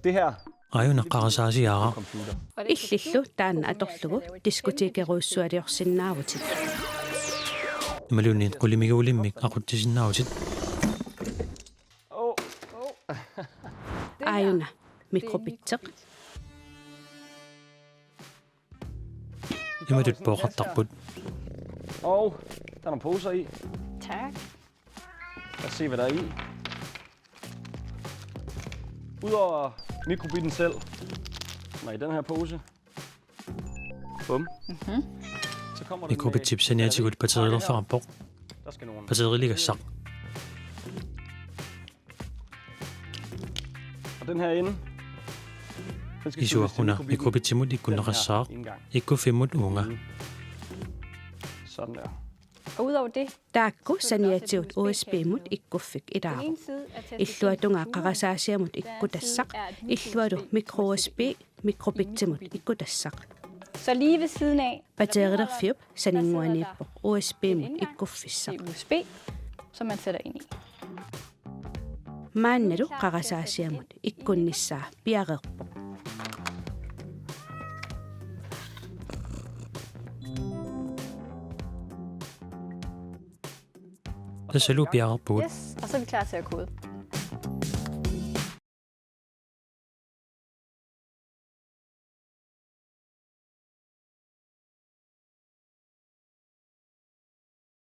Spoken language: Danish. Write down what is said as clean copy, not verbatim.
det her Ajunaqarasasiara computer. Иллиллу таана аторлугу дискутикеруйссуалиорсиннаавутит imalunniit qulimiguulimmik aquttisinnaavutit ааюна микробитсеқ imatut pooqartarput Og der er nogle poser i. Tak. Lad os se, hvad der er i. Udover mikrobitten selv, som er i den her pose. Bum. Så kommer den mikrobit tipsaniatikut batterier farpor Der skal nogle... batteriiligassaq Og den her inde, den skal isuaquna mikrobitsimut ikkunneqassaaq ikkufimmut uunga Sådan der. Og udover det, таакку саниатиут USB-мут иккуффик på илаару en side er иллуатунгаа қарасаасиамут иккутассақ иллуалу micro-USB микробитсимут иккутассақ Så lige ved siden af батеерилерфиуп санингуанииппо USB-мут иккуффиссақ til USB, som man sætter ind i. маанналу қарасаасиамут иккунниссаа пиареерпо tasalu piaqarpugut Yes, og så er vi klar til at kode.